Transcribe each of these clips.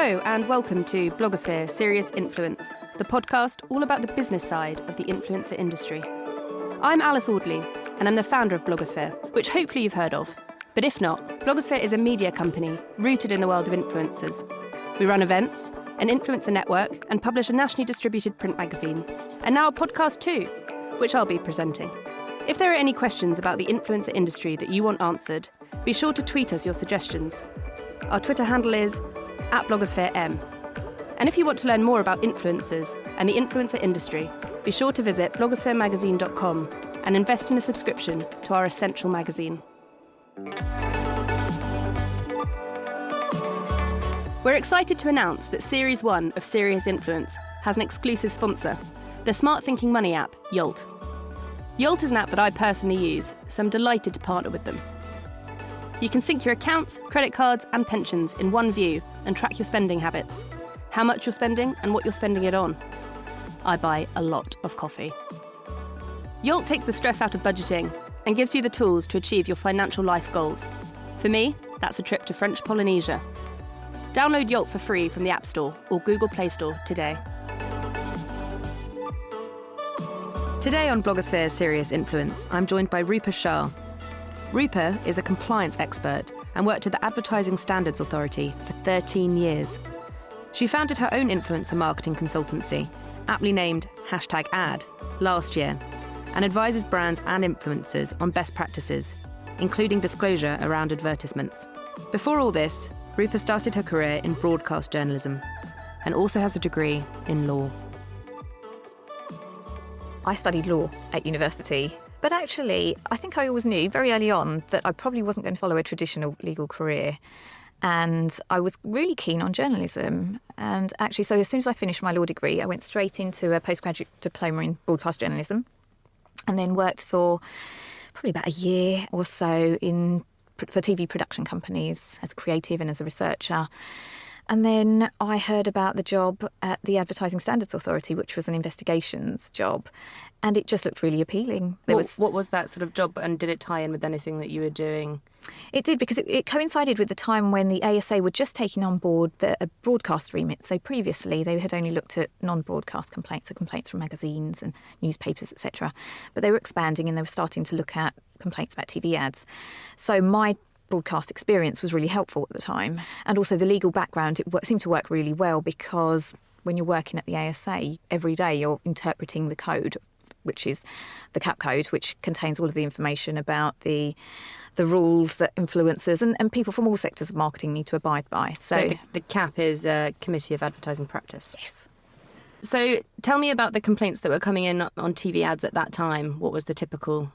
Hello and welcome to Blogosphere Serious Influence, the podcast all about the business side of the influencer industry. I'm Alice Audley and I'm the founder of Blogosphere, which hopefully you've heard of. But if not, Blogosphere is a media company rooted in the world of influencers. We run events, an influencer network, and publish a nationally distributed print magazine. And now a podcast too, which I'll be presenting. If there are any questions about the influencer industry that you want answered, be sure to tweet us your suggestions. Our Twitter handle is @BlogosphereM. And if you want to learn more about influencers and the influencer industry, be sure to visit blogosferemagazine.com and invest in a subscription to our essential magazine. We're excited to announce that Series 1 of Serious Influence has an exclusive sponsor, the smart thinking money app, Yolt. Yolt is an app that I personally use, so I'm delighted to partner with them. You can sync your accounts, credit cards and pensions in one view and track your spending habits, how much you're spending and what you're spending it on. I buy a lot of coffee. Yolt takes the stress out of budgeting and gives you the tools to achieve your financial life goals. For me, that's a trip to French Polynesia. Download Yolt for free from the App Store or Google Play Store today. Today on Blogosphere Serious Influence, I'm joined by Rupa Shah. Rupa is a compliance expert and worked at the Advertising Standards Authority for 13 years. She founded her own influencer marketing consultancy, aptly named #ad, last year, and advises brands and influencers on best practices, including disclosure around advertisements. Before all this, Rupa started her career in broadcast journalism and also has a degree in law. I studied law at university, but actually I think I always knew very early on that I probably wasn't going to follow a traditional legal career. And I was really keen on journalism. And actually, so as soon as I finished my law degree, I went straight into a postgraduate diploma in broadcast journalism and then worked for probably about a year or so for TV production companies as a creative and as a researcher. And then I heard about the job at the Advertising Standards Authority, which was an investigations job, and it just looked really appealing. What was that sort of job, and did it tie in with anything that you were doing? It did, because it coincided with the time when the ASA were just taking on board a broadcast remit. So previously they had only looked at non-broadcast complaints, so complaints from magazines and newspapers, etc. But they were expanding and they were starting to look at complaints about TV ads. So my broadcast experience was really helpful at the time. And also the legal background, it seemed to work really well, because when you're working at the ASA, every day you're interpreting the code, which is the CAP code, which contains all of the information about the rules that influencers and people from all sectors of marketing need to abide by. So the CAP is a Committee of Advertising Practice? Yes. So tell me about the complaints that were coming in on TV ads at that time. What was the typical?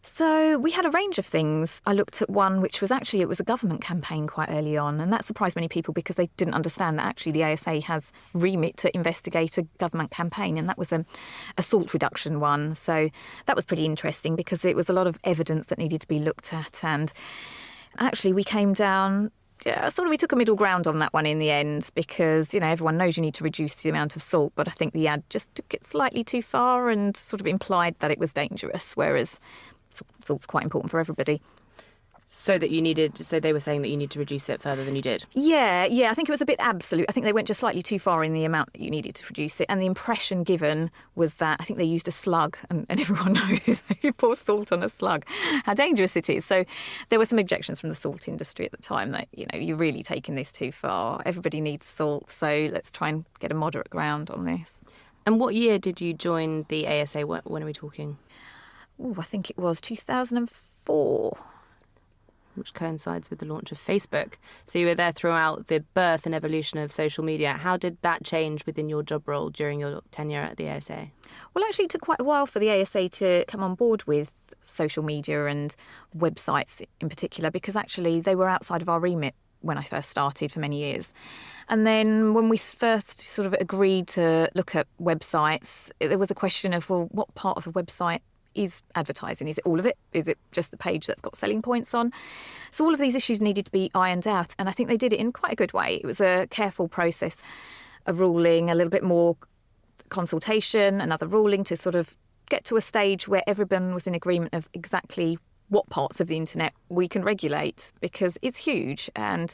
So we had a range of things. I looked at one which was it was a government campaign quite early on, and that surprised many people because they didn't understand that actually the ASA has remit to investigate a government campaign, and that was a salt reduction one. So that was pretty interesting because it was a lot of evidence that needed to be looked at, and actually we came down. We took a middle ground on that one in the end because, everyone knows you need to reduce the amount of salt, but I think the ad just took it slightly too far and sort of implied that it was dangerous, whereas salt's quite important for everybody. So they were saying that you need to reduce it further than you did? Yeah, I think it was a bit absolute. I think they went just slightly too far in the amount that you needed to reduce it. And the impression given was that I think they used a slug, and everyone knows if you pour salt on a slug, how dangerous it is. So there were some objections from the salt industry at the time that, you're really taking this too far. Everybody needs salt, so let's try and get a moderate ground on this. And what year did you join the ASA? When are we talking? I think it was 2004. Which coincides with the launch of Facebook. So you were there throughout the birth and evolution of social media. How did that change within your job role during your tenure at the ASA? Well, actually, it took quite a while for the ASA to come on board with social media and websites in particular, because actually they were outside of our remit when I first started for many years. And then when we first sort of agreed to look at websites, there was a question of, well, what part of a website is advertising? Is it all of it? Is it just the page that's got selling points on? So all of these issues needed to be ironed out, and I think they did it in quite a good way. It was a careful process, a ruling, a little bit more consultation, another ruling to sort of get to a stage where everyone was in agreement of exactly what parts of the internet we can regulate, because it's huge. And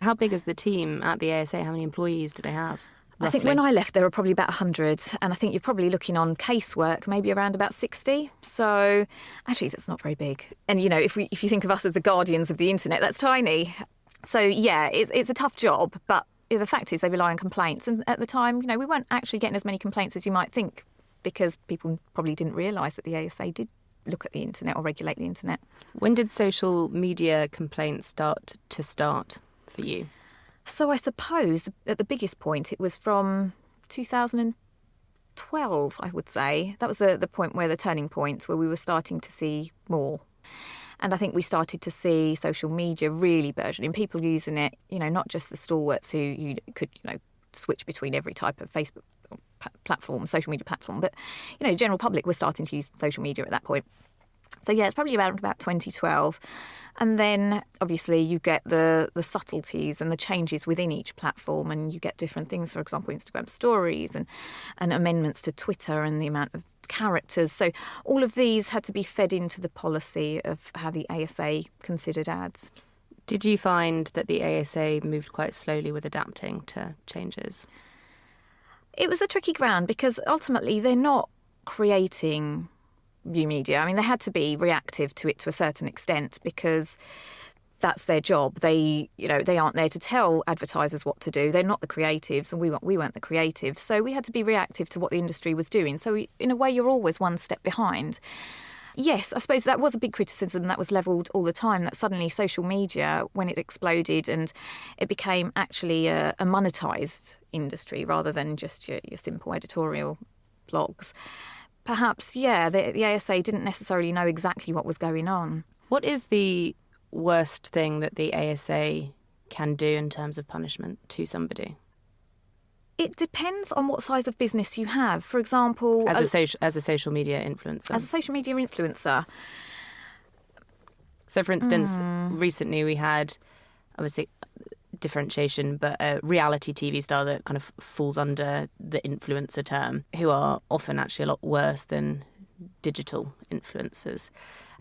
how big is the team at the ASA? How many employees do they have? I think when I left, there were probably about 100. And I think you're probably looking on casework, maybe around about 60. So actually, that's not very big. And, you know, if you think of us as the guardians of the internet, that's tiny. So, yeah, it's a tough job. But the fact is they rely on complaints. And at the time, you know, we weren't actually getting as many complaints as you might think, because people probably didn't realise that the ASA did look at the internet or regulate the internet. When did social media complaints start for you? So I suppose at the biggest point it was from 2012, I would say. That was the point where the turning point, where we were starting to see more. And I think we started to see social media really burgeoning, people using it, you know, not just the stalwarts who you could, you know, switch between every type of Facebook platform, social media platform, but, you know, the general public was starting to use social media at that point. So, yeah, it's probably around about 2012. And then, obviously, you get the subtleties and the changes within each platform, and you get different things, for example, Instagram stories and amendments to Twitter and the amount of characters. So all of these had to be fed into the policy of how the ASA considered ads. Did you find that the ASA moved quite slowly with adapting to changes? It was a tricky ground, because ultimately they're not creating new media. I mean, they had to be reactive to it to a certain extent, because that's their job. They aren't there to tell advertisers what to do. They're not the creatives, and we weren't the creatives. So we had to be reactive to what the industry was doing. So in a way, you're always one step behind. Yes, I suppose that was a big criticism that was levelled all the time, that suddenly social media, when it exploded and it became actually a monetised industry rather than just your simple editorial blogs. Perhaps, the ASA didn't necessarily know exactly what was going on. What is the worst thing that the ASA can do in terms of punishment to somebody? It depends on what size of business you have. For example, as a social media influencer. As a social media influencer. So, for instance, recently we had, obviously, differentiation, but a reality TV star that kind of falls under the influencer term, who are often actually a lot worse than digital influencers.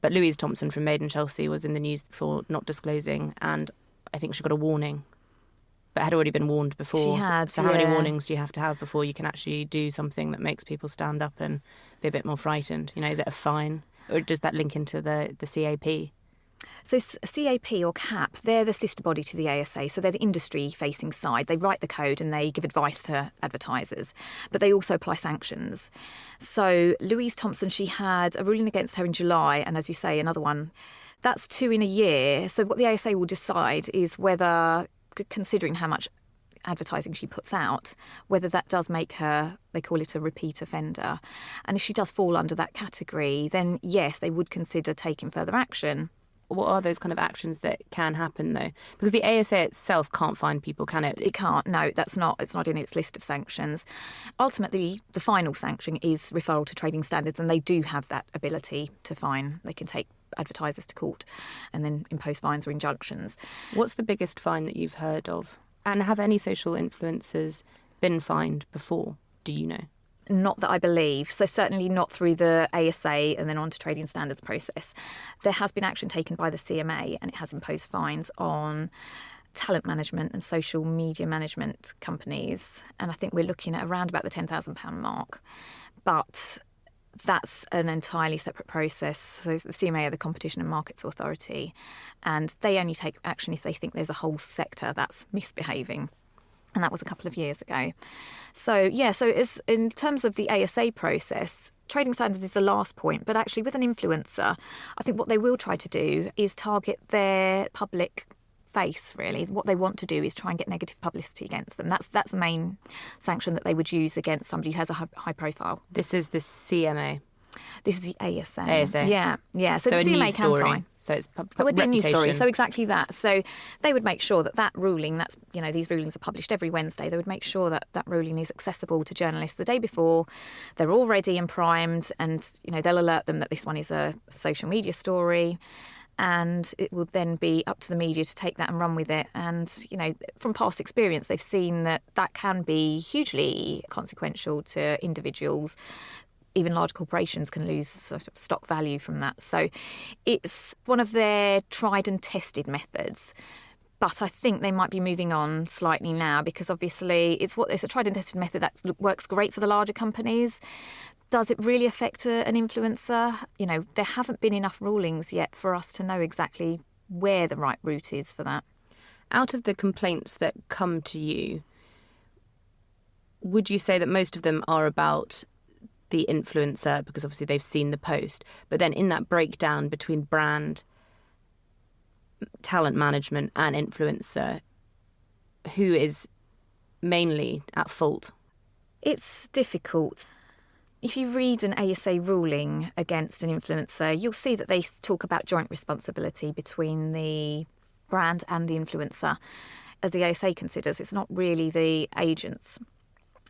But Louise Thompson from Made in Chelsea was in the news for not disclosing, and I think she got a warning, but had already been warned before. She had, so how many warnings do you have to have before you can actually do something that makes people stand up and be a bit more frightened? You know, is it a fine, or does that link into the CAP? So CAP or CAP, they're the sister body to the ASA. So they're the industry-facing side. They write the code and they give advice to advertisers, but they also apply sanctions. So Louise Thompson, she had a ruling against her in July, and as you say, another one. That's 2 in a year. So what the ASA will decide is whether, considering how much advertising she puts out, whether that does make her, they call it a repeat offender. And if she does fall under that category, then yes, they would consider taking further action. What are those kind of actions that can happen, though? Because the ASA itself can't fine people, can it? It can't. No, it's not in its list of sanctions. Ultimately, the final sanction is referral to trading standards, and they do have that ability to fine. They can take advertisers to court and then impose fines or injunctions. What's the biggest fine that you've heard of? And have any social influencers been fined before? Do you know? Not that I believe. So certainly not through the ASA and then on to trading standards process. There has been action taken by the CMA, and it has imposed fines on talent management and social media management companies. And I think we're looking at around about the £10,000 mark. But that's an entirely separate process. So the CMA are the Competition and Markets Authority, and they only take action if they think there's a whole sector that's misbehaving. And that was a couple of years ago. So it's, in terms of the ASA process, trading standards is the last point. But actually, with an influencer, I think what they will try to do is target their public face, really. What they want to do is try and get negative publicity against them. That's the main sanction that they would use against somebody who has a high profile. This is the CMA. This is the ASA. ASA. Yeah. So the a CMA news can story. fine. So it's It would be a news story. reputation. So exactly that. So they would make sure that ruling, these rulings are published every Wednesday. They would make sure that ruling is accessible to journalists the day before. They're all ready and primed, and they'll alert them that this one is a social media story. And it will then be up to the media to take that and run with it. And, from past experience, they've seen that can be hugely consequential to individuals, even large corporations can lose sort of stock value from that. So it's one of their tried and tested methods. But I think they might be moving on slightly now because obviously it's a tried and tested method that works great for the larger companies. Does it really affect an influencer? You know, there haven't been enough rulings yet for us to know exactly where the right route is for that. Out of the complaints that come to you, would you say that most of them are about the influencer because obviously they've seen the post, but then in that breakdown between brand, talent management and influencer, who is mainly at fault? It's difficult. If you read an ASA ruling against an influencer, you'll see that they talk about joint responsibility between the brand and the influencer. As the ASA considers, it's not really the agent's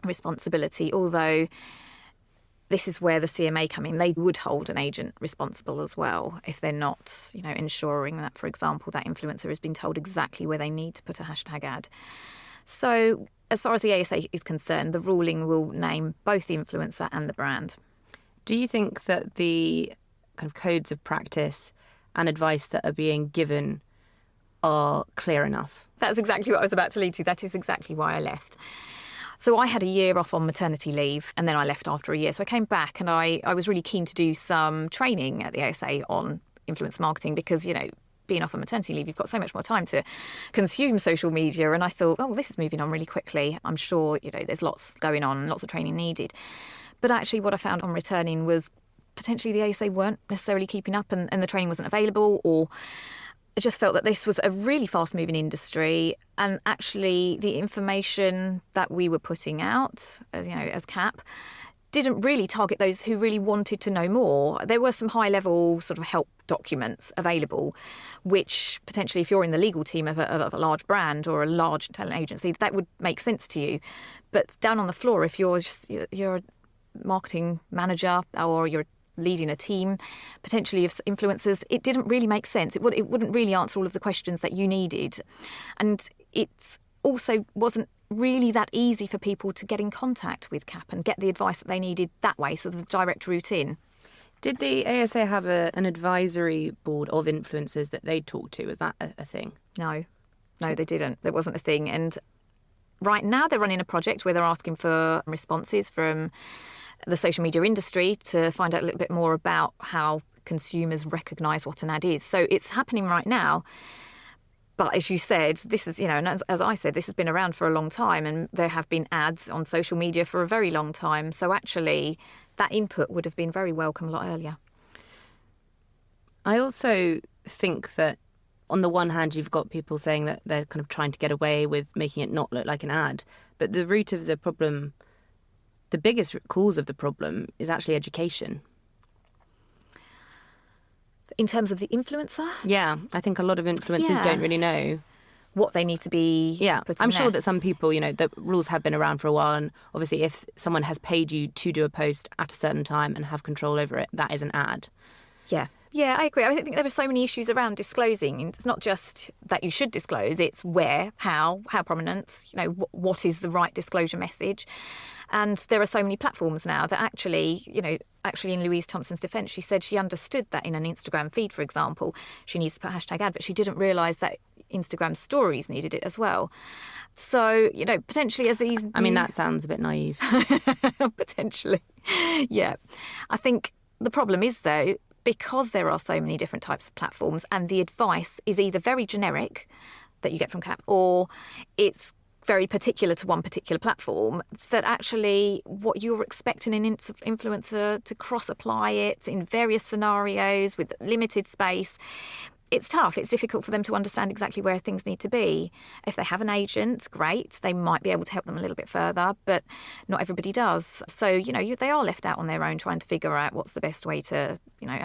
responsibility, although this is where the CMA come in. They would hold an agent responsible as well if they're not, ensuring that, for example, that influencer has been told exactly where they need to put a hashtag ad. So as far as the ASA is concerned, the ruling will name both the influencer and the brand. Do you think that the kind of codes of practice and advice that are being given are clear enough? That's exactly what I was about to lead to. That is exactly why I left. So I had a year off on maternity leave and then I left after a year. So I came back and I was really keen to do some training at the ASA on influence marketing because, being off on maternity leave, you've got so much more time to consume social media. And I thought, this is moving on really quickly. I'm sure, there's lots going on, lots of training needed. But actually what I found on returning was potentially the ASA weren't necessarily keeping up and the training wasn't available, or I just felt that this was a really fast-moving industry, and actually the information that we were putting out, as CAP, didn't really target those who really wanted to know more. There were some high-level sort of help documents available, which potentially, if you're in the legal team of a large brand or a large talent agency, that would make sense to you. But down on the floor, if you're a marketing manager or you're leading a team, potentially of influencers, it didn't really make sense. It wouldn't really answer all of the questions that you needed. And it also wasn't really that easy for people to get in contact with CAP and get the advice that they needed that way, sort of a direct route in. Did the ASA have an advisory board of influencers that they talked to? Was that a thing? No, they didn't. There wasn't a thing. And right now they're running a project where they're asking for responses from the social media industry to find out a little bit more about how consumers recognise what an ad is. So it's happening right now. But as you said, this is, and as I said, this has been around for a long time and there have been ads on social media for a very long time. So actually that input would have been very welcome a lot earlier. I also think that on the one hand, you've got people saying that they're kind of trying to get away with making it not look like an ad. But the root of the problem, the biggest cause of the problem, is actually education. In terms of the influencer? Yeah, I think a lot of influencers don't really know what they need to be. I'm sure that some people, the rules have been around for a while, and obviously if someone has paid you to do a post at a certain time and have control over it, that is an ad. Yeah, I agree. I think there are so many issues around disclosing. It's not just that you should disclose, it's where, how prominent, what is the right disclosure message. And there are so many platforms now that actually in Louise Thompson's defence, she said she understood that in an Instagram feed, for example, she needs to put hashtag ad, but she didn't realise that Instagram stories needed it as well. So, potentially as these... I mean, that sounds a bit naive. Potentially. Yeah. I think the problem is, though, because there are so many different types of platforms and the advice is either very generic that you get from CAP or it's very particular to one particular platform, that actually what you're expecting an influencer to cross-apply it in various scenarios with limited space, it's tough. It's difficult for them to understand exactly where things need to be. If they have an agent, great, they might be able to help them a little bit further, but not everybody does. So, they are left out on their own trying to figure out what's the best way to,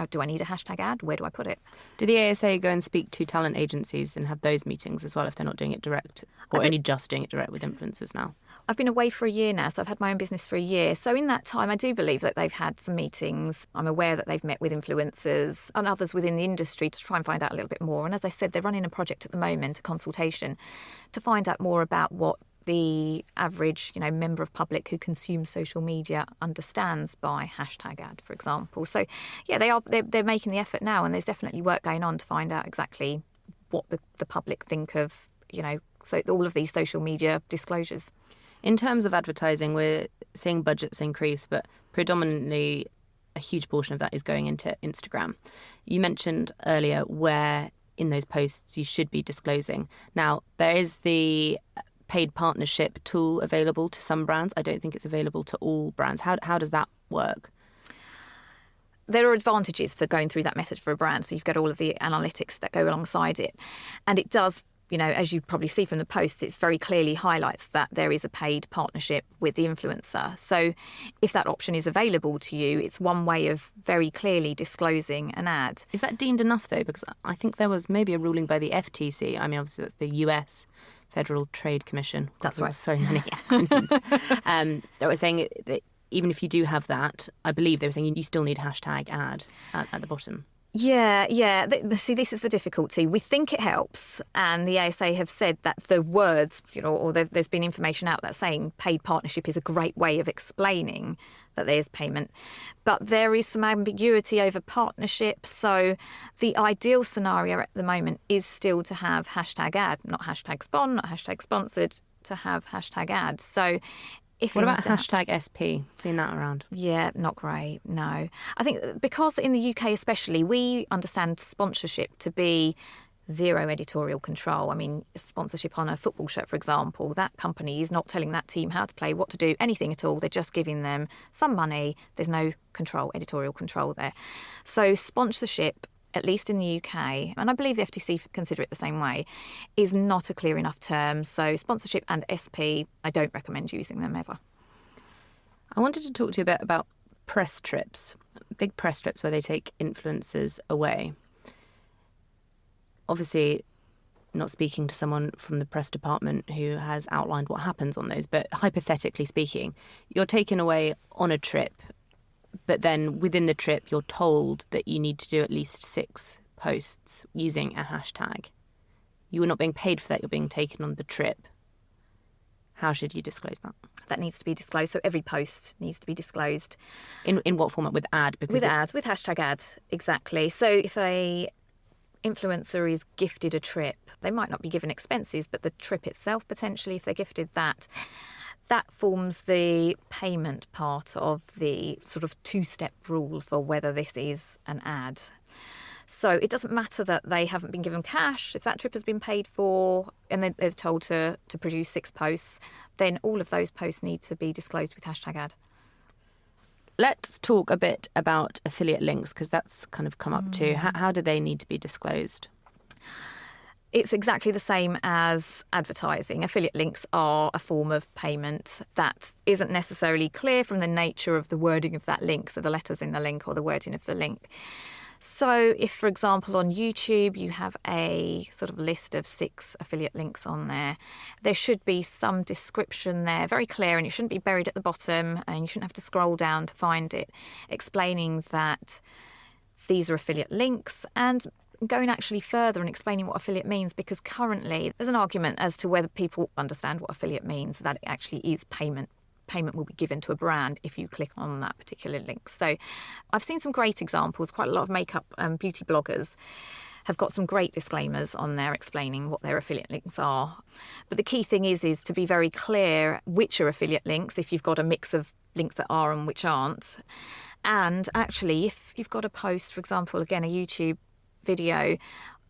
do I need a hashtag ad? Where do I put it? Do the ASA go and speak to talent agencies and have those meetings as well if they're not doing it direct, or only just doing it direct with influencers now? I've been away for a year now, so I've had my own business for a year. So in that time, I do believe that they've had some meetings. I'm aware that they've met with influencers and others within the industry to try and find out a little bit more. And as I said, they're running a project at the moment, a consultation, to find out more about what the average, member of public who consumes social media understands by hashtag ad, for example. So, yeah, they're making the effort now, and there's definitely work going on to find out exactly what the public think of, so all of these social media disclosures. In terms of advertising, we're seeing budgets increase, but predominantly a huge portion of that is going into Instagram. You mentioned earlier where in those posts you should be disclosing. Now, there is the paid partnership tool available to some brands. I don't think it's available to all brands. How does that work? There are advantages for going through that method for a brand. So you've got all of the analytics that go alongside it. And it does, as you probably see from the post, it very clearly highlights that there is a paid partnership with the influencer. So if that option is available to you, it's one way of very clearly disclosing an ad. Is that deemed enough, though? Because I think there was maybe a ruling by the FTC. I mean, obviously that's the US Federal Trade Commission. That's right. So many acronyms. They were saying that even if you do have that, I believe they were saying you still need hashtag ad at the bottom. Yeah. See, this is the difficulty. We think it helps, and the ASA have said that the words, or there's been information out that's saying paid partnership is a great way of explaining that there's payment. But there is some ambiguity over partnership. So the ideal scenario at the moment is still to have hashtag ad, not hashtag spon, not hashtag sponsored, to have hashtag ad. So what about hashtag SP? Seen that around? Yeah, not great, no. I think because in the UK especially, we understand sponsorship to be zero editorial control. I mean, sponsorship on a football shirt, for example, that company is not telling that team how to play, what to do, anything at all. They're just giving them some money. There's no control, editorial control there. So sponsorship, at least in the UK, and I believe the FTC consider it the same way, is not a clear enough term. So sponsorship and SP, I don't recommend using them ever. I wanted to talk to you a bit about press trips, big press trips where they take influencers away. Obviously, not speaking to someone from the press department who has outlined what happens on those, but hypothetically speaking, you're taken away on a trip, but then within the trip, you're told that you need to do at least 6 posts using a hashtag. You are not being paid for that. You're being taken on the trip. How should you disclose that? That needs to be disclosed. So every post needs to be disclosed. In what format? With ad? With hashtag ad, exactly. So if a influencer is gifted a trip, they might not be given expenses, but the trip itself, potentially, if they're gifted that forms the payment part of the sort of 2-step rule for whether this is an ad. So it doesn't matter that they haven't been given cash. If that trip has been paid for and they're told to produce 6 posts, then all of those posts need to be disclosed with hashtag ad. Let's talk a bit about affiliate links, because that's kind of come up too. How do they need to be disclosed? It's exactly the same as advertising. Affiliate links are a form of payment that isn't necessarily clear from the nature of the wording of that link, so the letters in the link or the wording of the link. So if, for example, on YouTube you have a sort of list of 6 affiliate links on there, there should be some description there, very clear, and it shouldn't be buried at the bottom, and you shouldn't have to scroll down to find it, explaining that these are affiliate links, and going actually further and explaining what affiliate means, because currently there's an argument as to whether people understand what affiliate means, that it actually is payment. Payment will be given to a brand if you click on that particular link. So I've seen some great examples. Quite a lot of makeup and beauty bloggers have got some great disclaimers on there explaining what their affiliate links are. But the key thing is to be very clear which are affiliate links, if you've got a mix of links that are and which aren't. And actually, if you've got a post, for example, again, a YouTube video,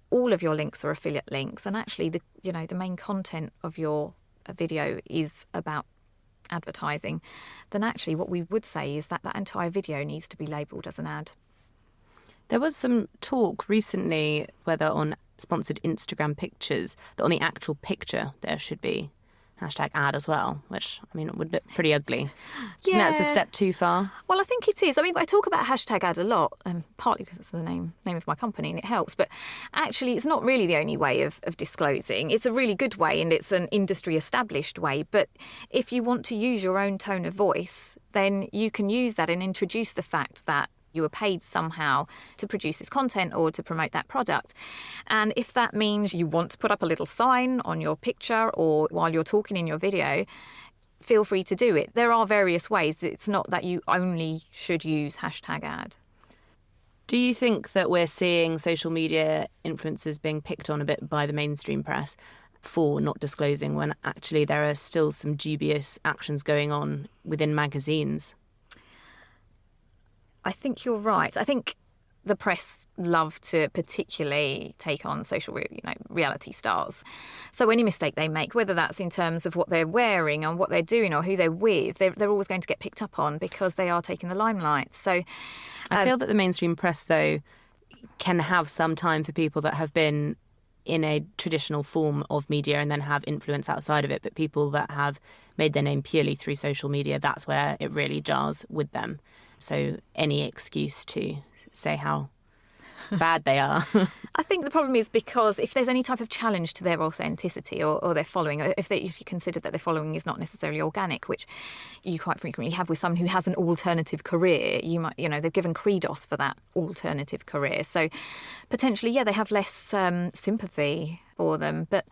all of your links are affiliate links, and actually the main content of your video is about advertising, then actually what we would say is that entire video needs to be labelled as an ad. There was some talk recently, whether on sponsored Instagram pictures, that on the actual picture there should be hashtag ad as well, which, I mean, it would look pretty ugly. Do you think that's a step too far? Well, I think it is. I mean, I talk about hashtag ad a lot, partly because it's the name of my company and it helps, but actually it's not really the only way of disclosing. It's a really good way and it's an industry established way, but if you want to use your own tone of voice, then you can use that and introduce the fact that You were paid somehow to produce this content or to promote that product. And if that means you want to put up a little sign on your picture or while you're talking in your video, feel free to do it. There are various ways. It's not that you only should use #ad. Do you think that we're seeing social media influencers being picked on a bit by the mainstream press for not disclosing when actually there are still some dubious actions going on within magazines? I think you're right. I think the press love to particularly take on reality stars. So any mistake they make, whether that's in terms of what they're wearing and what they're doing or who they're with, they're always going to get picked up on because they are taking the limelight. So I feel that the mainstream press, though, can have some time for people that have been in a traditional form of media and then have influence outside of it. But people that have made their name purely through social media, that's where it really jars with them. So any excuse to say how bad they are. I think the problem is because if there's any type of challenge to their authenticity or their following, if you consider that their following is not necessarily organic, which you quite frequently have with someone who has an alternative career, they've given credos for that alternative career. So potentially, they have less sympathy for them. But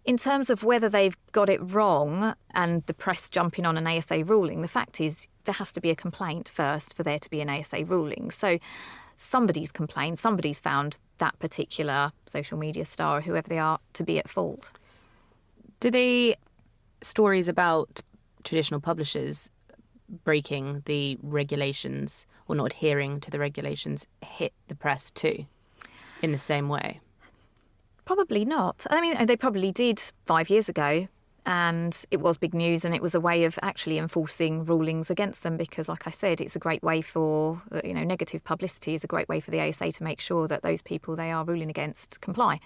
in terms of whether they've got it wrong and the press jumping on an ASA ruling, the fact is there has to be a complaint first for there to be an ASA ruling. So somebody's complained, somebody's found that particular social media star, whoever they are, to be at fault. Do the stories about traditional publishers breaking the regulations or not adhering to the regulations hit the press too in the same way? Probably not. I mean, they probably did 5 years ago, and it was big news, and it was a way of actually enforcing rulings against them because, like I said, it's a great way for, negative publicity is a great way for the ASA to make sure that those people they are ruling against comply.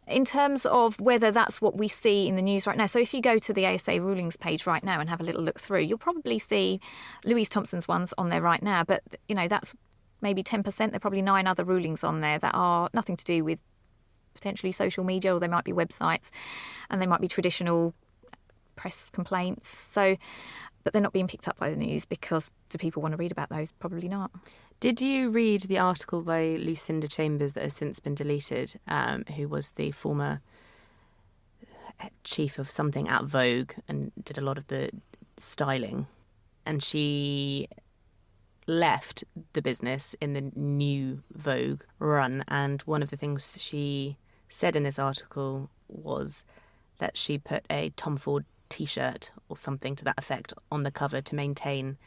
In terms of whether that's what we see in the news right now, so if you go to the ASA rulings page right now and have a little look through, you'll probably see Louise Thompson's ones on there right now, but, that's maybe 10%. There are probably 9 other rulings on there that are nothing to do with potentially social media, or they might be websites and they might be traditional press complaints. So, but they're not being picked up by the news because do people want to read about those? Probably not. Did you read the article by Lucinda Chambers that has since been deleted, who was the former chief of something at Vogue and did a lot of the styling? And she left the business in the new Vogue run, and one of the things she said in this article was that she put a Tom Ford t-shirt or something to that effect on the cover to maintain,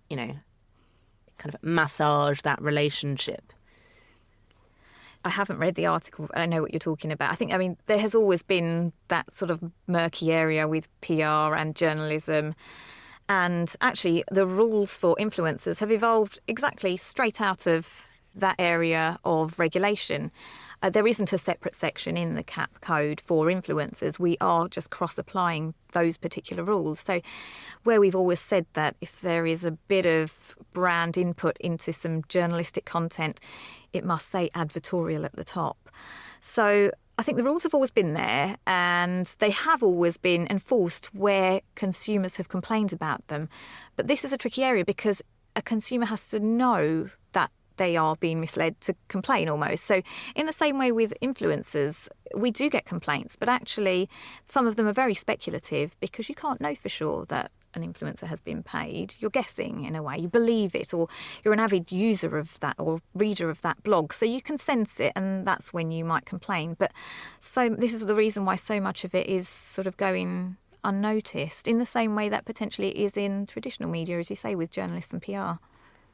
kind of massage that relationship. I haven't read the article. I know what you're talking about. There has always been that sort of murky area with PR and journalism. And actually, the rules for influencers have evolved exactly straight out of that area of regulation. There isn't a separate section in the CAP code for influencers. We are just cross-applying those particular rules. So where we've always said that if there is a bit of brand input into some journalistic content, it must say advertorial at the top. So I think the rules have always been there, and they have always been enforced where consumers have complained about them. But this is a tricky area because a consumer has to know that they are being misled to complain almost. So in the same way with influencers, we do get complaints, but actually some of them are very speculative because you can't know for sure that an influencer has been paid. You're guessing in a way. You believe it, or you're an avid user of that or reader of that blog. So you can sense it, and that's when you might complain. But so this is the reason why so much of it is sort of going unnoticed in the same way that potentially it is in traditional media, as you say, with journalists and PR.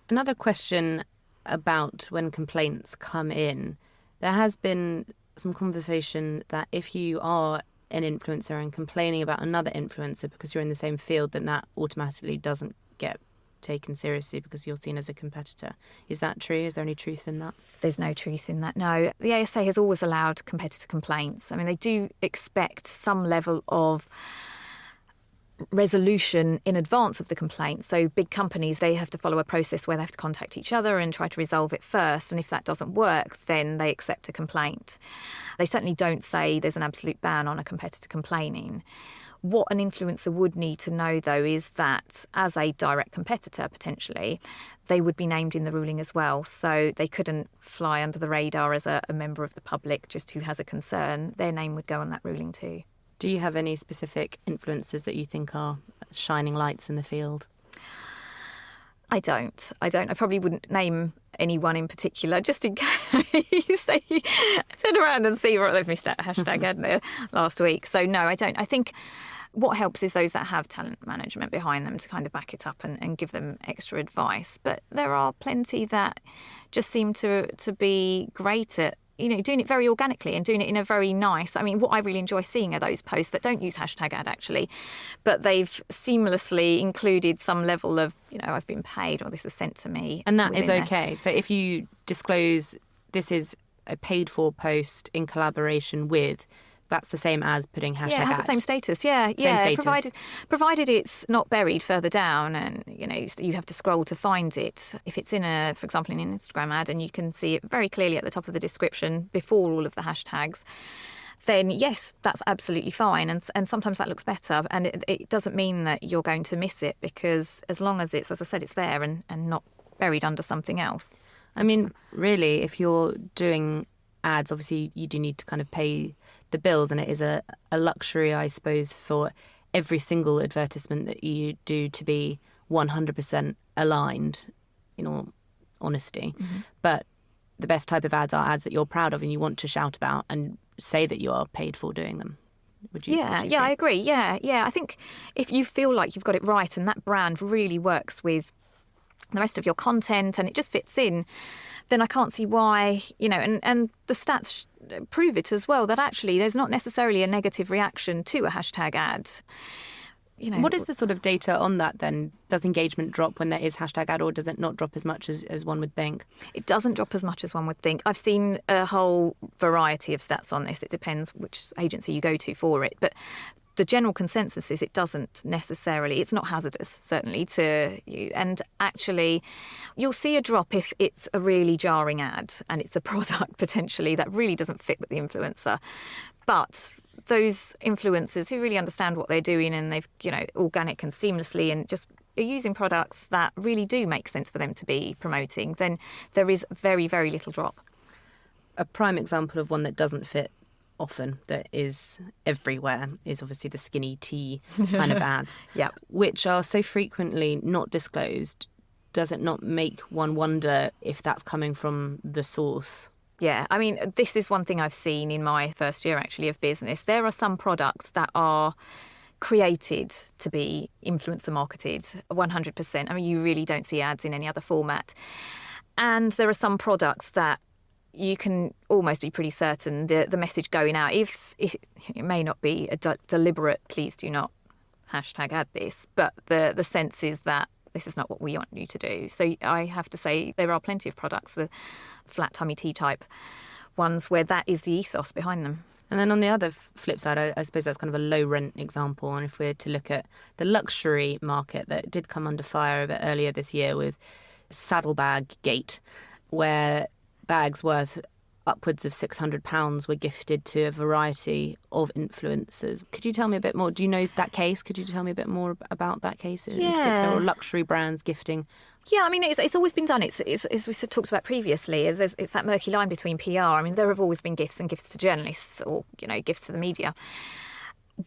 Another question about when complaints come in, there has been some conversation that if you are an influencer and complaining about another influencer because you're in the same field, then that automatically doesn't get taken seriously because you're seen as a competitor. Is that true? Is there any truth in that? There's no truth in that, no. The ASA has always allowed competitor complaints. They do expect some level of resolution in advance of the complaint. So big companies, they have to follow a process where they have to contact each other and try to resolve it first. And if that doesn't work, then they accept a complaint. They certainly don't say there's an absolute ban on a competitor complaining. What an influencer would need to know, though, is that as a direct competitor, potentially, they would be named in the ruling as well. So they couldn't fly under the radar as a member of the public just who has a concern. Their name would go on that ruling too. Do you have any specific influencers that you think are shining lights in the field? I don't. I probably wouldn't name anyone in particular, just in case they turn around and see what they've missed out hashtag ad there last week. So no, I don't. I think what helps is those that have talent management behind them to kind of back it up and give them extra advice. But there are plenty that just seem to be great at, doing it very organically and doing it in a very nice. I mean, what I really enjoy seeing are those posts that don't use hashtag ad actually, but they've seamlessly included some level of, I've been paid or this was sent to me. And that is okay. So if you disclose this is a paid for post in collaboration with, that's the same as putting hashtag ad. Yeah, it has the same status. Yeah. Status. Provided it's not buried further down and, you have to scroll to find it. If it's for example, in an Instagram ad and you can see it very clearly at the top of the description before all of the hashtags, then yes, that's absolutely fine. And sometimes that looks better. And it doesn't mean that you're going to miss it because as long as it's, as I said, it's there and not buried under something else. I mean, really, if you're doing ads, obviously you do need to kind of pay the bills, and it is a luxury, I suppose, for every single advertisement that you do to be 100% aligned, in all honesty. Mm-hmm. But the best type of ads are ads that you're proud of and you want to shout about and say that you are paid for doing them. Would you agree? I agree. Yeah. I think if you feel like you've got it right and that brand really works with the rest of your content and it just fits in, then I can't see why, and the stats prove it as well, that actually there's not necessarily a negative reaction to a hashtag ad. What is the sort of data on that then? Does engagement drop when there is hashtag ad, or does it not drop as much as one would think? It doesn't drop as much as one would think. I've seen a whole variety of stats on this. It depends which agency you go to for it. But the general consensus is it doesn't necessarily, it's not hazardous, certainly, to you. And actually, you'll see a drop if it's a really jarring ad and it's a product potentially that really doesn't fit with the influencer. But those influencers who really understand what they're doing and they've, organic and seamlessly and just are using products that really do make sense for them to be promoting, then there is very, very little drop. A prime example of one that doesn't fit often, that is everywhere, is obviously the skinny tea kind of ads, yep, which are so frequently not disclosed. Does it not make one wonder if that's coming from the source? Yeah, I mean, this is one thing I've seen in my first year actually of business. There are some products that are created to be influencer marketed 100%. I mean, you really don't see ads in any other format. And there are some products that you can almost be pretty certain the message going out, if it may not be a deliberate, please do not hashtag ad this, but the sense is that this is not what we want you to do. So I have to say there are plenty of products, the flat tummy tea type ones, where that is the ethos behind them. And then on the other flip side, I suppose that's kind of a low rent example. And if we're to look at the luxury market that did come under fire a bit earlier this year with Saddlebag Gate, where bags worth upwards of £600 were gifted to a variety of influencers. Could you tell me a bit more? Do you know that case? Could you tell me a bit more about that case in particular, or luxury brands gifting? Yeah, I mean, it's always been done. It's as we talked about previously, it's that murky line between PR. I mean, there have always been gifts and gifts to journalists or, gifts to the media.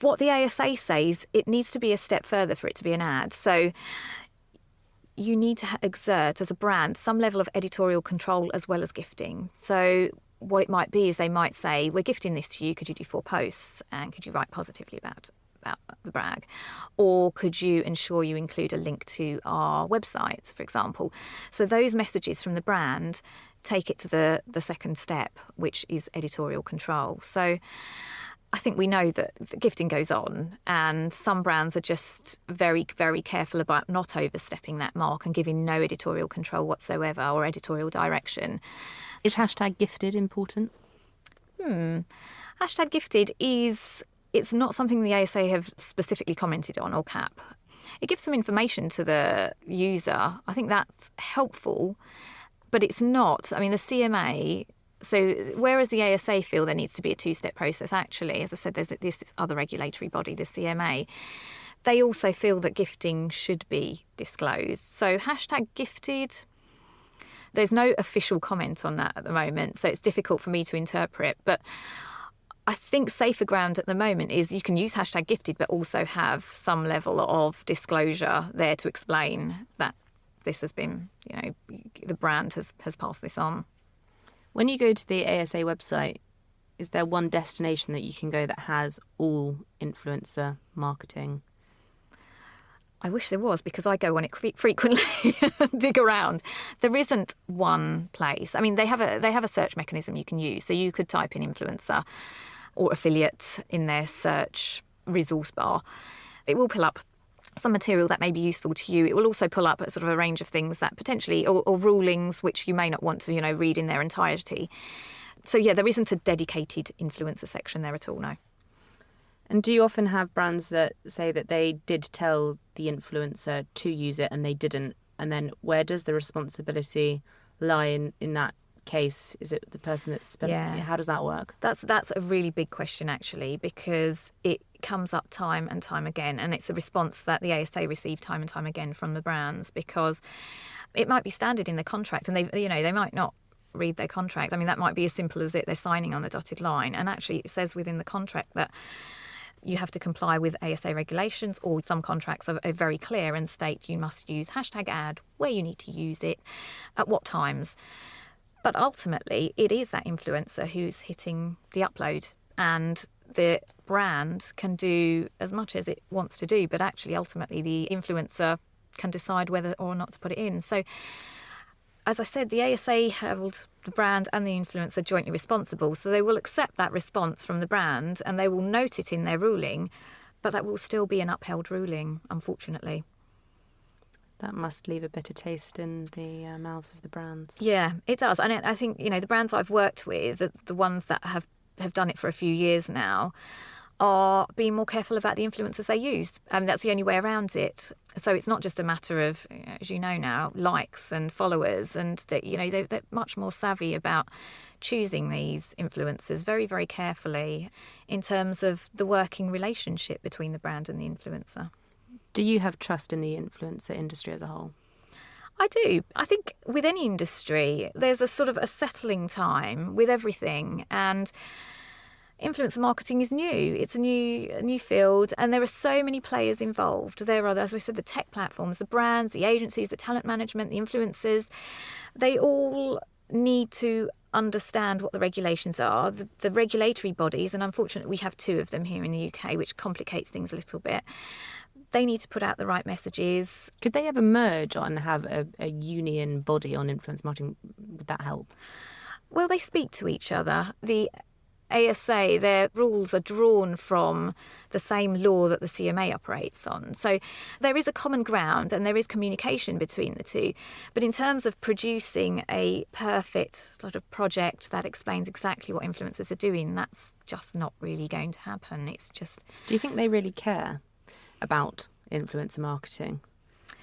What the ASA says, it needs to be a step further for it to be an ad. So you need to exert, as a brand, some level of editorial control as well as gifting. So what it might be is they might say, we're gifting this to you, could you do 4 posts and could you write positively about the brag? Or could you ensure you include a link to our websites, for example? So those messages from the brand take it to the second step, which is editorial control. So I think we know that the gifting goes on, and some brands are just very, very careful about not overstepping that mark and giving no editorial control whatsoever or editorial direction. Is hashtag gifted important? Hashtag gifted it's not something the ASA have specifically commented on or cap. It gives some information to the user. I think that's helpful, but it's not. I mean, the CMA So whereas the ASA feel there needs to be a two-step process, actually, as I said, there's this other regulatory body, the CMA. They also feel that gifting should be disclosed. So #gifted, there's no official comment on that at the moment, so it's difficult for me to interpret. But I think safer ground at the moment is you can use #gifted, but also have some level of disclosure there to explain that this has been, the brand has passed this on. When you go to the ASA website, is there one destination that you can go that has all influencer marketing? I wish there was, because I go on it frequently and dig around. There isn't one place. I mean, they have a search mechanism you can use. So you could type in influencer or affiliate in their search resource bar. It will pull up some material that may be useful to you. It will also pull up sort of a range of things that potentially, or rulings which you may not want to, read in their entirety. So yeah, there isn't a dedicated influencer section there at all, no. And do you often have brands that say that they did tell the influencer to use it and they didn't? And then where does the responsibility lie in that case? Is it the person that's spent? Yeah. How does that work? That's a really big question, actually, because it comes up time and time again, and it's a response that the ASA receive time and time again from the brands, because it might be standard in the contract, and they might not read their contract. I mean, that might be as simple as they're signing on the dotted line, and actually it says within the contract that you have to comply with ASA regulations, or some contracts are very clear and state you must use #ad, where you need to use it, at what times. But ultimately, it is that influencer who's hitting the upload, and the brand can do as much as it wants to do, but actually, ultimately, the influencer can decide whether or not to put it in. So, as I said, the ASA held the brand and the influencer jointly responsible, so they will accept that response from the brand and they will note it in their ruling, but that will still be an upheld ruling, unfortunately. That must leave a bitter taste in the mouths of the brands. Yeah, it does. And I think, the brands I've worked with, the ones that have done it for a few years now, are being more careful about the influencers they use. That's the only way around it. So it's not just a matter of, as you know now, likes and followers, and that they're much more savvy about choosing these influencers very, very carefully in terms of the working relationship between the brand and the influencer. Do you have trust in the influencer industry as a whole? I do. I think with any industry, there's a sort of a settling time with everything, and influencer marketing is new. It's a new field, and there are so many players involved. There are, as we said, the tech platforms, the brands, the agencies, the talent management, the influencers. They all need to understand what the regulations are. The regulatory bodies, and unfortunately we have two of them here in the UK, which complicates things a little bit. They need to put out the right messages. Could they ever merge and have a union body on influence marketing? Would that help? Well, they speak to each other. The ASA, their rules are drawn from the same law that the CMA operates on. So there is a common ground and there is communication between the two. But in terms of producing a perfect sort of project that explains exactly what influencers are doing, that's just not really going to happen. It's just... Do you think they really care about influencer marketing?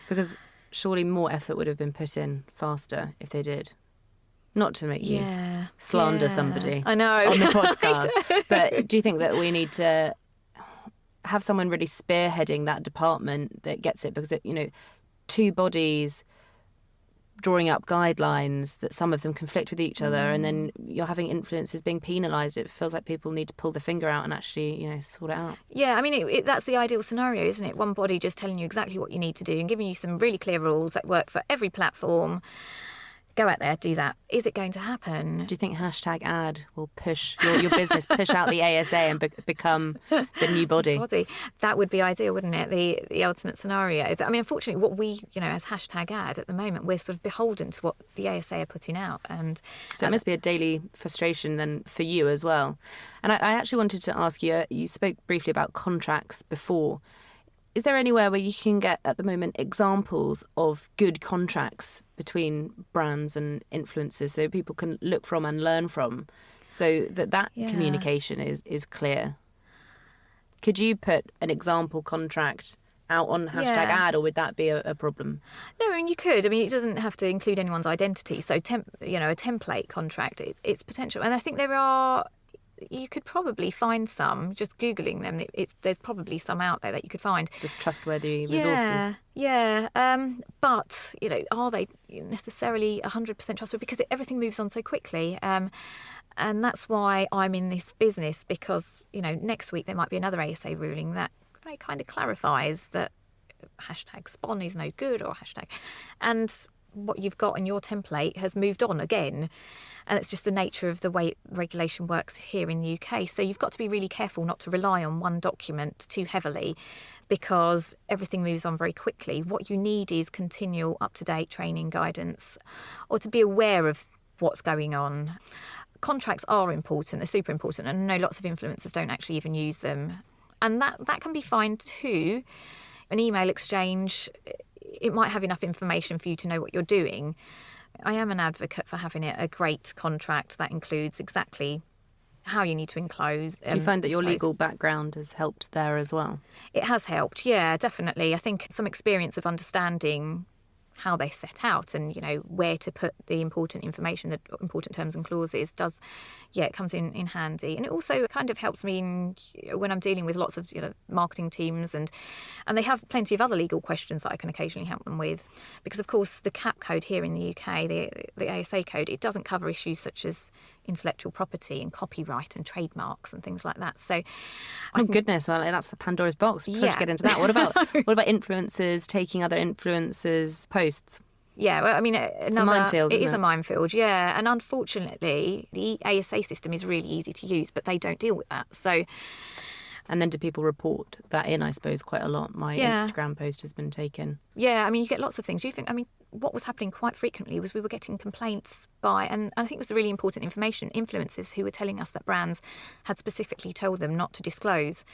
Because surely more effort would have been put in faster if they did. Not to make you slander somebody I know. on the podcast, but do you think that we need to have someone really spearheading that department that gets it? Because, two bodies drawing up guidelines that some of them conflict with each other, and then you're having influencers being penalised. It feels like people need to pull their finger out and actually, sort it out. Yeah, I mean, that's the ideal scenario, isn't it? One body just telling you exactly what you need to do and giving you some really clear rules that work for every platform. Go out there, do that. Is it going to happen? Do you think #ad will push your business, push out the ASA and become the new body? That would be ideal, wouldn't it? The ultimate scenario. But I mean, unfortunately, what we, as #ad at the moment, we're sort of beholden to what the ASA are putting out. And so it must be a daily frustration then for you as well. And I actually wanted to ask you, you spoke briefly about contracts before. Is there anywhere where you can get, at the moment, examples of good contracts between brands and influencers so people can look from and learn from, so that communication is clear? Could you put an example contract out on hashtag ad, or would that be a problem? No, I mean, you could. I mean, it doesn't have to include anyone's identity. So, a template contract, it's potential. And I think you could probably find some, just Googling them. There's probably some out there that you could find. Just trustworthy resources. Yeah. But, are they necessarily 100% trustworthy? Because everything moves on so quickly. And that's why I'm in this business, because, next week there might be another ASA ruling that kind of clarifies that hashtag spawn is no good, or hashtag. And what you've got in your template has moved on again. And it's just the nature of the way regulation works here in the UK. So you've got to be really careful not to rely on one document too heavily, because everything moves on very quickly. What you need is continual up-to-date training guidance, or to be aware of what's going on. Contracts are important, they're super important, and I know lots of influencers don't actually even use them. And that can be fine too. An email exchange, it might have enough information for you to know what you're doing. I am an advocate for having a great contract that includes exactly how you need to enclose. Do you find that your legal background has helped there as well? It has helped, yeah, definitely. I think some experience of understanding how they set out and, where to put the important information, the important terms and clauses it comes in handy. And it also kind of helps me when I'm dealing with lots of, marketing teams and they have plenty of other legal questions that I can occasionally help them with. Because, of course, the CAP code here in the UK, the ASA code, it doesn't cover issues such as intellectual property and copyright and trademarks and things like that. So, goodness, well, that's a Pandora's box. Before we get into that, what about influencers taking other influencers' posts? Yeah, well, I mean, it's a minefield. It is a minefield, yeah. And unfortunately, the ASA system is really easy to use, but they don't deal with that. So, and then do people report that in? I suppose quite a lot. My Instagram post has been taken. Yeah, I mean, you get lots of things. What was happening quite frequently was we were getting complaints and I think it was really important information, influencers who were telling us that brands had specifically told them not to disclose.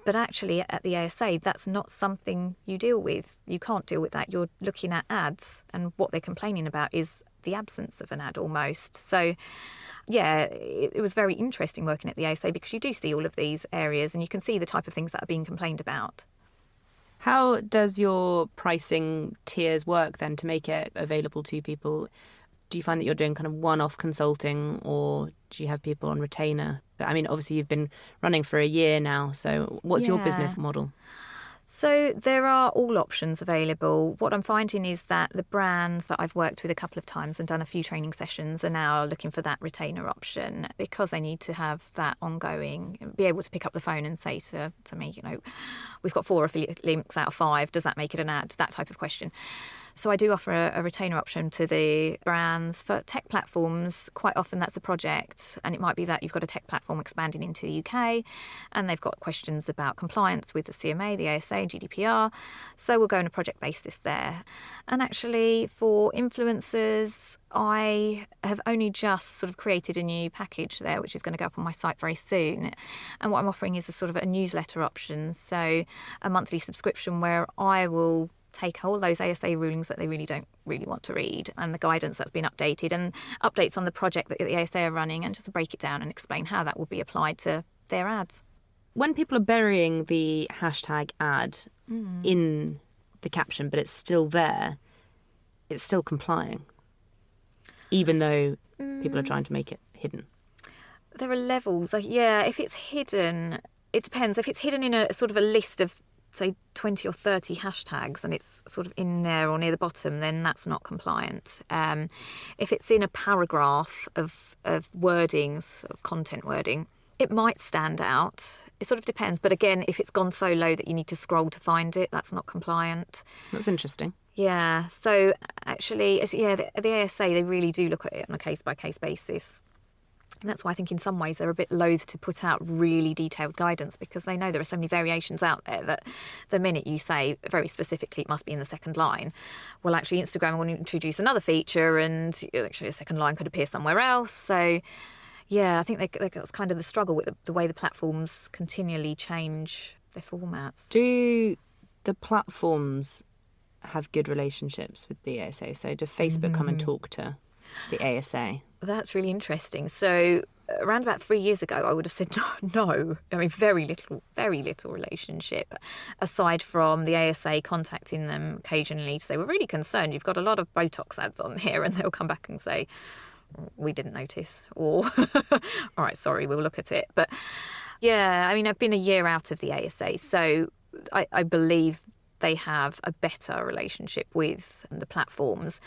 But actually, at the ASA, that's not something you deal with. You can't deal with that. You're looking at ads, and what they're complaining about is the absence of an ad almost. So, yeah, it was very interesting working at the ASA, because you do see all of these areas and you can see the type of things that are being complained about. How does your pricing tiers work then to make it available to people? Do you find that you're doing kind of one-off consulting, or do you have people on retainer? I mean, obviously you've been running for a year now, so what's your business model? So there are all options available. What I'm finding is that the brands that I've worked with a couple of times and done a few training sessions are now looking for that retainer option, because they need to have that ongoing, be able to pick up the phone and say to me, we've got 4 affiliate links out of 5. Does that make it an ad? That type of question. So I do offer a retainer option to the brands. For tech platforms, quite often that's a project, and it might be that you've got a tech platform expanding into the UK and they've got questions about compliance with the CMA, the ASA, GDPR. So we'll go on a project basis there. And actually for influencers, I have only just sort of created a new package there, which is going to go up on my site very soon. And what I'm offering is a sort of a newsletter option. So a monthly subscription where I will take all those ASA rulings that they really don't really want to read, and the guidance that's been updated and updates on the project that the ASA are running, and just break it down and explain how that will be applied to their ads. When people are burying the hashtag ad in the caption, but it's still there, it's still complying, even though people are trying to make it hidden. There are levels. If it's hidden, it depends. If it's hidden in a sort of a list of, say, 20 or 30 hashtags and it's sort of in there or near the bottom, then that's not compliant. If it's in a paragraph of wordings, of content wording, it might stand out. It sort of depends. But again, if it's gone so low that you need to scroll to find it, that's not compliant. That's interesting. Yeah. So actually, the ASA, they really do look at it on a case-by-case basis. And that's why I think in some ways they're a bit loath to put out really detailed guidance, because they know there are so many variations out there that the minute you say very specifically it must be in the second line, well, actually Instagram will introduce another feature and actually a second line could appear somewhere else. So, yeah, I think that's kind of the struggle with the way the platforms continually change their formats. Do the platforms have good relationships with the ASA? So do Facebook come and talk to the ASA? That's really interesting. So around about 3 years ago, I would have said no. I mean, very little relationship, aside from the ASA contacting them occasionally to say, we're really concerned, you've got a lot of Botox ads on here, and they'll come back and say, we didn't notice, or all right, sorry, we'll look at it. But yeah, I mean, I've been a year out of the ASA, so I believe they have a better relationship with the platforms,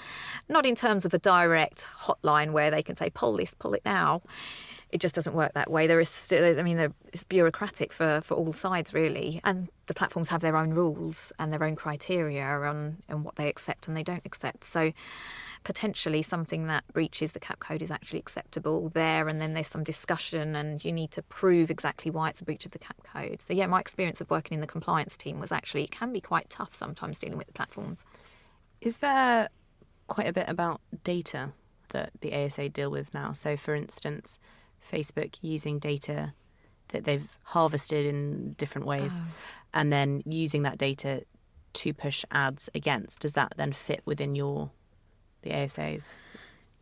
not in terms of a direct hotline where they can say, pull this, pull it now. It just doesn't work that way. It's bureaucratic for all sides, really. And the platforms have their own rules and their own criteria on what they accept and they don't accept. So potentially something that breaches the CAP code is actually acceptable there, and then there's some discussion and you need to prove exactly why it's a breach of the CAP code. So yeah, my experience of working in the compliance team was actually, it can be quite tough sometimes dealing with the platforms. Is there quite a bit about data that the ASA deal with now? So for instance, Facebook using data that they've harvested in different ways and then using that data to push ads against. Does that then fit within the ASAs?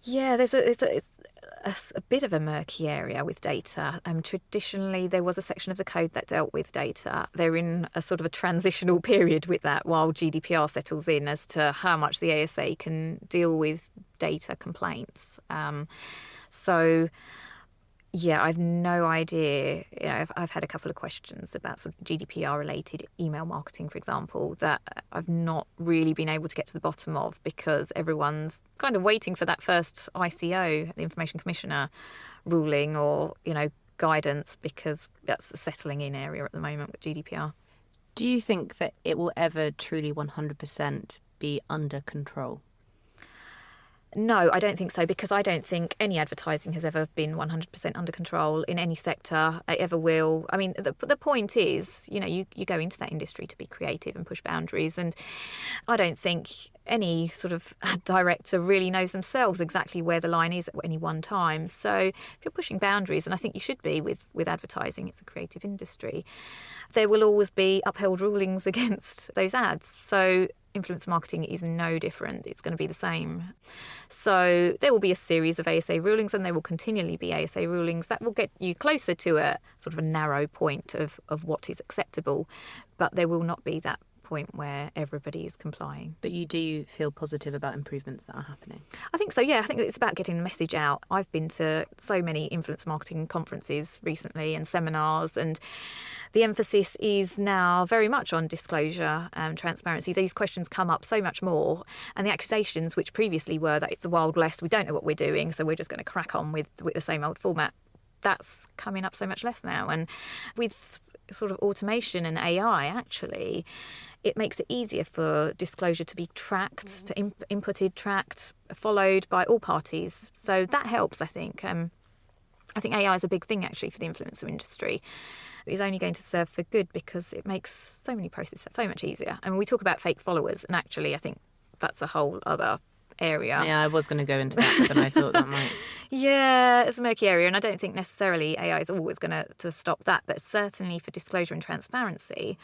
Yeah, there's a bit of a murky area with data. Traditionally, there was a section of the code that dealt with data. They're in a sort of a transitional period with that while GDPR settles in as to how much the ASA can deal with data complaints. So yeah, I've no idea. I've had a couple of questions about sort of GDPR-related email marketing, for example, that I've not really been able to get to the bottom of because everyone's kind of waiting for that first ICO, the Information Commissioner ruling or, guidance, because that's a settling in area at the moment with GDPR. Do you think that it will ever truly 100% be under control? No, I don't think so, because I don't think any advertising has ever been 100% under control in any sector. It ever will. I mean, the point is, you go into that industry to be creative and push boundaries. And I don't think any sort of ad director really knows themselves exactly where the line is at any one time. So if you're pushing boundaries, and I think you should be with advertising, it's a creative industry, there will always be upheld rulings against those ads. So influencer marketing is no different. It's going to be the same. So there will be a series of ASA rulings, and there will continually be ASA rulings that will get you closer to a sort of a narrow point of what is acceptable. But there will not be that point where everybody is complying. But you do feel positive about improvements that are happening? I think so, yeah. I think it's about getting the message out. I've been to so many influencer marketing conferences recently and seminars, and the emphasis is now very much on disclosure and transparency. These questions come up so much more, and the accusations, which previously were that it's the Wild West, we don't know what we're doing, so we're just going to crack on with the same old format, that's coming up so much less now. And with sort of automation and AI, actually, it makes it easier for disclosure to be tracked, to inputted, tracked, followed by all parties. So that helps, I think. I think AI is a big thing, actually, for the influencer industry. It's only going to serve for good because it makes so many processes so much easier. I mean, we talk about fake followers, and actually I think that's a whole other area. Yeah, I was going to go into that, but then I thought that might... Yeah, it's a murky area, and I don't think necessarily AI is always going to stop that, but certainly for disclosure and transparency,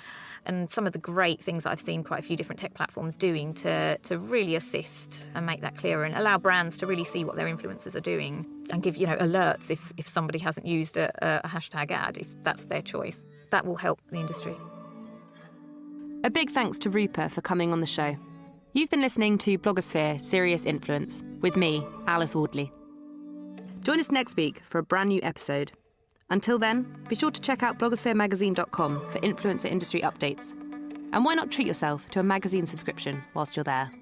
and some of the great things I've seen quite a few different tech platforms doing to really assist and make that clearer and allow brands to really see what their influencers are doing and give alerts if somebody hasn't used a hashtag ad, if that's their choice. That will help the industry. A big thanks to Rupa for coming on the show. You've been listening to Blogosphere Serious Influence with me, Alice Audley. Join us next week for a brand new episode. Until then, be sure to check out blogospheremagazine.com for influencer industry updates. And why not treat yourself to a magazine subscription whilst you're there?